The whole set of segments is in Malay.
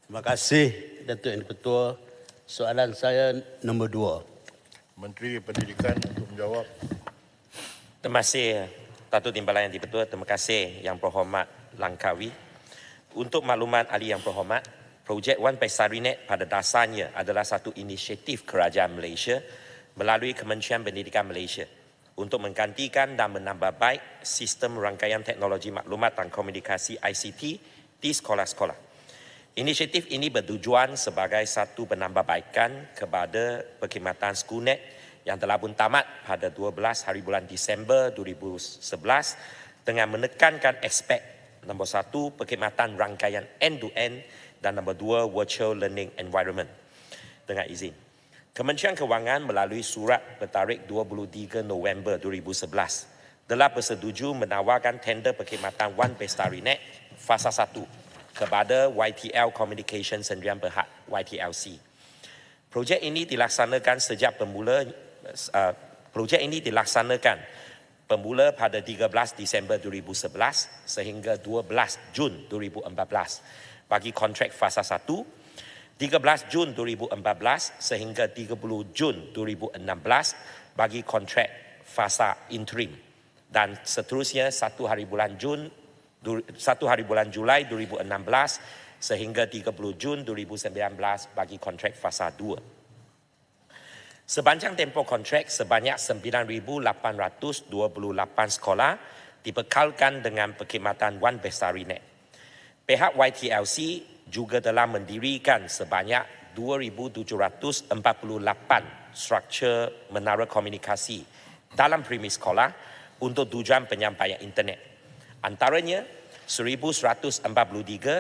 Terima kasih Datuk Yang di-Pertua. Soalan saya nombor 2. Menteri Pendidikan untuk menjawab. Terima kasih Datuk Timbalan Yang di-Pertua. Terima kasih Yang Berhormat Langkawi. Untuk makluman ahli yang berhormat, projek One Pestarinet pada dasarnya adalah satu inisiatif kerajaan Malaysia melalui Kementerian Pendidikan Malaysia untuk menggantikan dan menambah baik sistem rangkaian teknologi maklumat dan komunikasi ICT di sekolah-sekolah. Inisiatif ini bertujuan sebagai satu penambahbaikan kepada perkhidmatan Schoolnet yang telah pun tamat pada 12 hari bulan Disember 2011 dengan menekankan aspek nombor 1, perkhidmatan rangkaian end-to-end dan nombor 2, virtual learning environment. Dengan izin, Kementerian Kewangan melalui surat bertarikh 23 November 2011 telah bersetuju menawarkan tender perkhidmatan One Pestarinet fasa 1 kepada YTL Communication Sdn Bhd YTLC. Projek ini dilaksanakan Pemula pada 13 Disember 2011 sehingga 12 Jun 2014 bagi kontrak fasa 1, 13 Jun 2014 sehingga 30 Jun 2016 bagi kontrak fasa interim dan seterusnya 1 hari bulan Julai 2016 sehingga 30 Jun 2019 bagi kontrak fasa 2. Sepanjang tempoh kontrak sebanyak 9,828 sekolah dibekalkan dengan perkhidmatan One Pestarinet. Pihak YTLC juga telah mendirikan sebanyak 2,748 struktur menara komunikasi dalam premis sekolah untuk tujuan penyampaian internet. Antaranya 1,143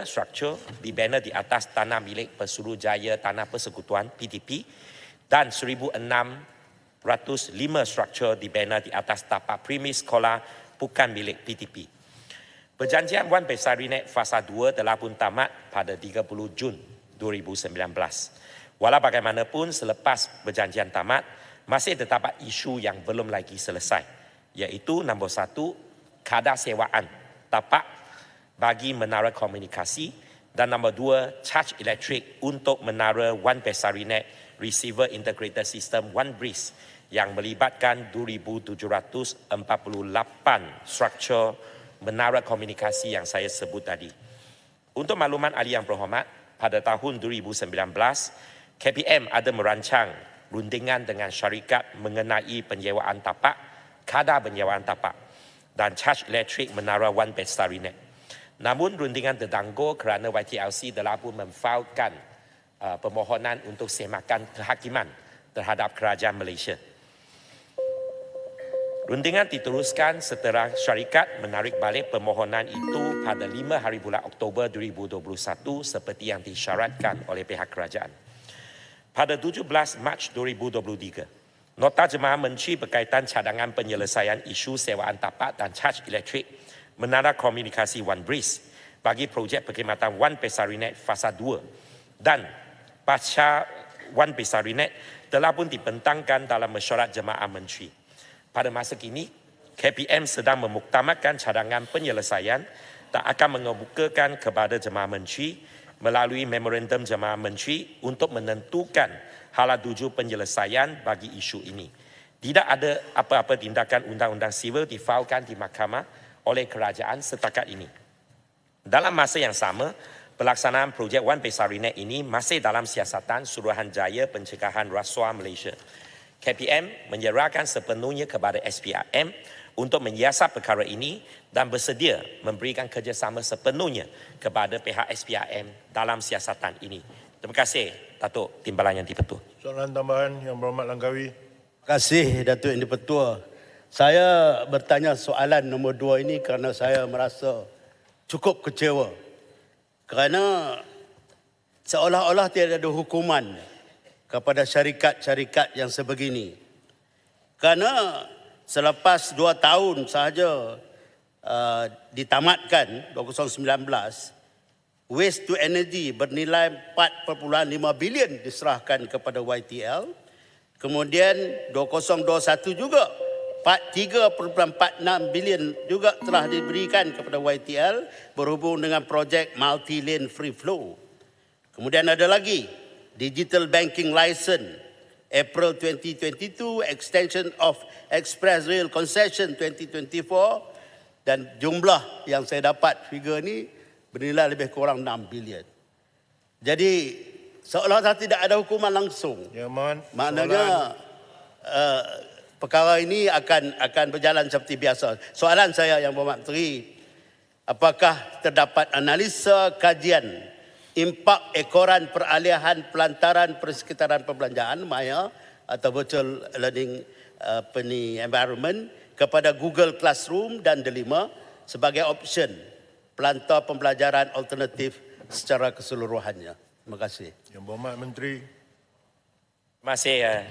struktur dibina di atas tanah milik Pesuruhjaya Tanah Persekutuan PTP dan 1,605 struktur dibina di atas tapak premis sekolah bukan milik PTP. Perjanjian One Pestarinet fasa 2 telah pun tamat pada 30 Jun 2019. Walau bagaimanapun selepas perjanjian tamat, masih terdapat isu yang belum lagi selesai, iaitu nombor 1, kadar sewaan tapak bagi menara komunikasi dan nombor 2, charge elektrik untuk menara One Pestarinet Receiver Integrated System One BRIS yang melibatkan 2,748 struktur menara komunikasi yang saya sebut tadi. Untuk makluman ahli yang berhormat, pada tahun 2019, KPM ada merancang rundingan dengan syarikat mengenai penyewaan tapak, kadar penyewaan tapak dan charge elektrik menara One Pestarinet. Namun rundingan tertangguh kerana YTLC telah pun memfailkan permohonan untuk semakan kehakiman terhadap kerajaan Malaysia. Rundingan diteruskan setelah syarikat menarik balik permohonan itu pada 5 hari bulan Oktober 2021 seperti yang disyaratkan oleh pihak kerajaan. Pada 17 Mac 2023, Nota Jemaah Menteri berkaitan cadangan penyelesaian isu sewaan tapak dan charge elektrik menara komunikasi One BRIS bagi projek perkhidmatan One Pestarinet fasa 2 dan pasca One Pestarinet telah pun dibentangkan dalam mesyuarat Jemaah Menteri. Pada masa kini, KPM sedang memuktamadkan cadangan penyelesaian dan akan mengemukakan kepada Jemaah Menteri melalui Memorandum Jemaah Menteri untuk menentukan hala tuju penyelesaian bagi isu ini. Tidak ada apa-apa tindakan undang-undang sivil difailkan di mahkamah oleh kerajaan setakat ini. Dalam masa yang sama, pelaksanaan projek One Pestarinet ini masih dalam siasatan Suruhanjaya Pencegahan Rasuah Malaysia. KPM menyerahkan sepenuhnya kepada SPRM untuk menyiasat perkara ini dan bersedia memberikan kerjasama sepenuhnya kepada pihak SPRM dalam siasatan ini. Terima kasih Datuk Timbalan Yang di-Pertua. Soalan tambahan Yang Berhormat Langkawi. Terima kasih Datuk Yang di-Pertua. Saya bertanya soalan nombor 2 ini kerana saya merasa cukup kecewa. Kerana seolah-olah tidak ada hukuman kepada syarikat-syarikat yang sebegini. Kerana selepas 2 tahun sahaja ditamatkan 2019, waste to energy bernilai 4.5 bilion diserahkan kepada YTL. Kemudian 2021 juga 3.46 bilion juga telah diberikan kepada YTL berhubung dengan projek multi-lane free flow. Kemudian ada lagi Digital Banking License April 2022, Extension of Express Rail Concession 2024, dan jumlah yang saya dapat figure ni bernilai lebih kurang 6 bilion. Jadi seolah-olah tidak ada hukuman langsung. Yang Mohon, Maknanya perkara ini akan berjalan seperti biasa. Soalan saya Yang Berhormat Menteri, apakah terdapat analisa kajian impak ekoran peralihan pelantaran persekitaran perbelanjaan Maya atau virtual learning environment kepada Google Classroom dan Delima sebagai option pelantar pembelajaran alternatif secara keseluruhannya? Terima kasih. Yang Berhormat Menteri. Terima kasih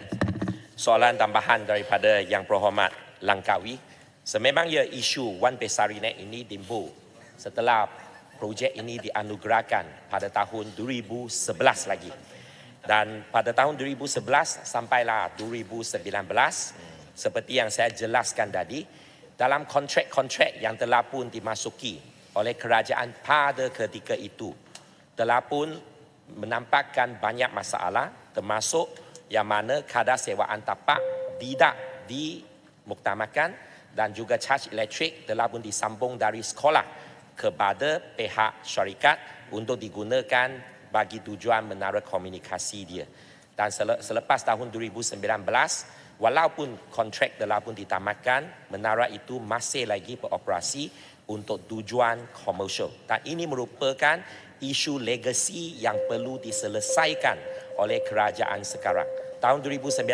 soalan tambahan daripada Yang Berhormat Langkawi. Sememangnya isu Wan Pesarinet ini timbul setelah projek ini dianugerahkan pada tahun 2011 lagi. Dan pada tahun 2011 sampailah 2019, seperti yang saya jelaskan tadi, dalam kontrak-kontrak yang telah pun dimasuki oleh kerajaan pada ketika itu, telah pun menampakkan banyak masalah, termasuk yang mana kadar sewaan tapak tidak dimuktamadkan dan juga caj elektrik telah pun disambung dari sekolah kepada pihak syarikat untuk digunakan bagi tujuan menara komunikasi dia. Dan selepas tahun 2019, walaupun kontrak telah pun ditamatkan, menara itu masih lagi beroperasi untuk tujuan komersial. Dan ini merupakan isu legasi yang perlu diselesaikan oleh kerajaan sekarang. Tahun 2019,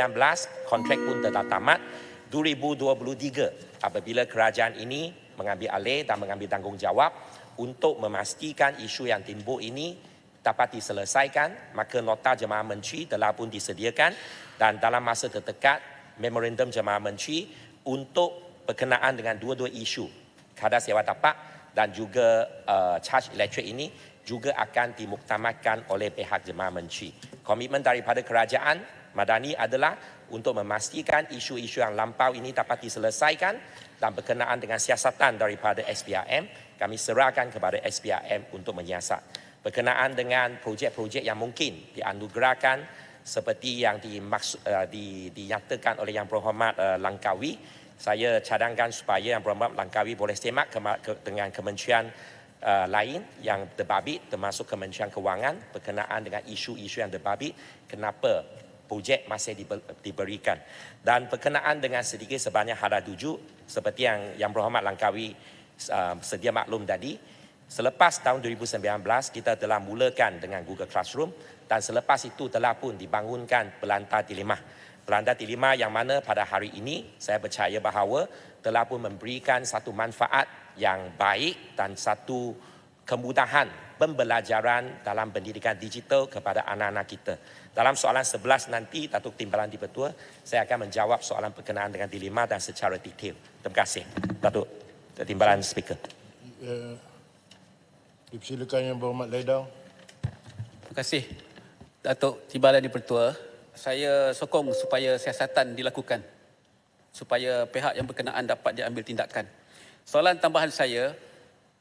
kontrak pun telah tamat. 2023, apabila kerajaan ini mengambil alih dan mengambil tanggungjawab untuk memastikan isu yang timbul ini dapat diselesaikan, maka nota Jemaah Menteri telah pun disediakan dan dalam masa terdekat memorandum Jemaah Menteri untuk berkenaan dengan dua-dua isu kadar sewa tapak dan juga caj elektrik ini juga akan dimuktamadkan oleh pihak Jemaah Menteri. Komitmen daripada kerajaan Madani adalah untuk memastikan isu-isu yang lampau ini dapat diselesaikan dan berkenaan dengan siasatan daripada SPRM, kami serahkan kepada SPRM untuk menyiasat. Berkenaan dengan projek-projek yang mungkin dianugerahkan seperti yang dinyatakan oleh Yang Berhormat Langkawi, saya cadangkan supaya Yang Berhormat Langkawi boleh semak dengan kementerian lain yang terbabit, termasuk Kementerian Kewangan, berkenaan dengan isu-isu yang terbabit, kenapa projek masih diberikan. Dan berkenaan dengan sedikit sebanyak hadar tuju, seperti yang Berhormat Langkawi sedia maklum tadi, selepas tahun 2019 kita telah mulakan dengan Google Classroom dan selepas itu telah pun dibangunkan pelantar T5. Pelantar T5 yang mana pada hari ini saya percaya bahawa telah pun memberikan satu manfaat yang baik dan satu kemudahan pembelajaran dalam pendidikan digital kepada anak-anak kita. Dalam soalan 11 nanti, Datuk Timbalan Dipertua, saya akan menjawab soalan berkenaan dengan dilema dan secara detail. Terima kasih, Datuk Timbalan Speaker. Dipersilakan Yang Berhormat Ledang. Terima kasih, Datuk Timbalan Dipertua. Saya sokong supaya siasatan dilakukan, supaya pihak yang berkenaan dapat diambil tindakan. Soalan tambahan saya,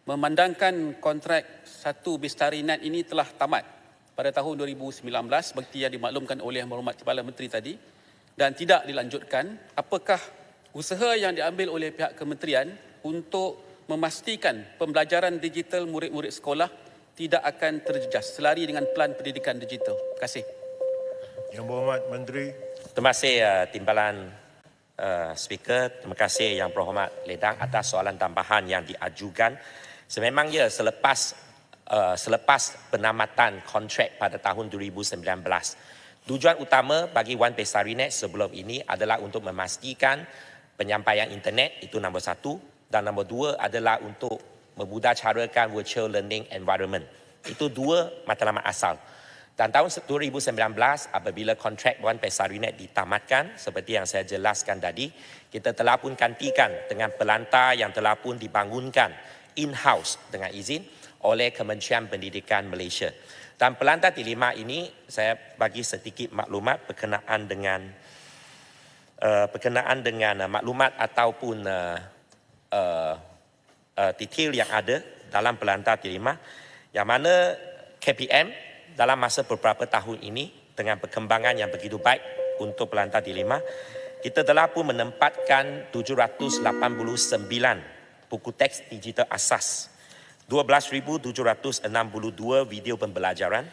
memandangkan kontrak satu Bestarinet ini telah tamat pada tahun 2019 seperti yang dimaklumkan oleh Yang Berhormat Timbalan Menteri tadi dan tidak dilanjutkan, apakah usaha yang diambil oleh pihak kementerian untuk memastikan pembelajaran digital murid-murid sekolah tidak akan terjejas selari dengan pelan pendidikan digital? Terima kasih. Yang Berhormat Menteri. Terima kasih Timbalan Speaker. Terima kasih Yang Berhormat Ledang atas soalan tambahan yang diajukan. Sememangnya selepas penamatan kontrak pada tahun 2019, tujuan utama bagi Wan Pesarinet sebelum ini adalah untuk memastikan penyampaian internet, itu nombor satu, dan nombor dua adalah untuk memudahcarakan virtual learning environment. Itu dua matlamat asal. Dan tahun 2019 apabila kontrak Wan Pesarinet ditamatkan, seperti yang saya jelaskan tadi, kita telah pun gantikan dengan pelantar yang telah pun dibangunkan in-house dengan izin oleh Kementerian Pendidikan Malaysia. Dan pelantar T5 ini saya bagi sedikit maklumat berkenaan dengan maklumat ataupun detail yang ada dalam pelantar T5, yang mana KPM dalam masa beberapa tahun ini dengan perkembangan yang begitu baik untuk Pelantar Dilema, kita telah pun menempatkan 789 buku teks digital asas, 12,762 video pembelajaran,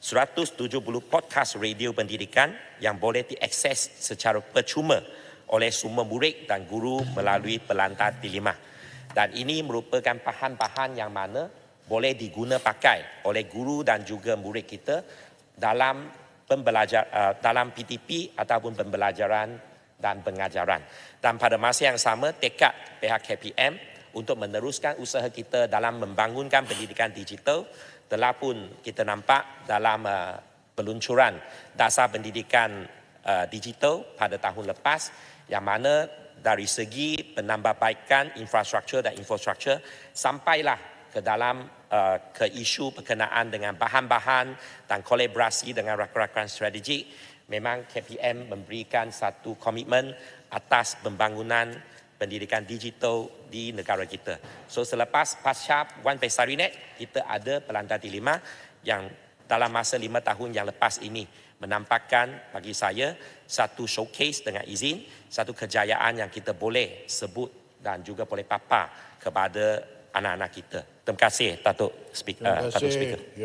170 podcast radio pendidikan yang boleh diakses secara percuma oleh semua murid dan guru melalui Pelantar Dilema. Dan ini merupakan bahan-bahan yang mana boleh diguna pakai oleh guru dan juga murid kita dalam dalam PTP ataupun pembelajaran dan pengajaran. Dan pada masa yang sama, tekad pihak KPM untuk meneruskan usaha kita dalam membangunkan pendidikan digital telah pun kita nampak dalam peluncuran dasar pendidikan digital pada tahun lepas, yang mana dari segi penambahbaikan infrastruktur dan infrastruktur sampailah ke dalam ke isu berkenaan dengan bahan-bahan dan kolaborasi dengan rakan-rakan strategik. Memang KPM memberikan satu komitmen atas pembangunan pendidikan digital di negara kita. So selepas pasca One Pesarinet, kita ada Pelantar Dilema yang dalam masa 5 tahun yang lepas ini menampakkan bagi saya satu showcase dengan izin, satu kejayaan yang kita boleh sebut dan juga boleh papar kepada anak-anak kita. Terima kasih, Datuk Speaker.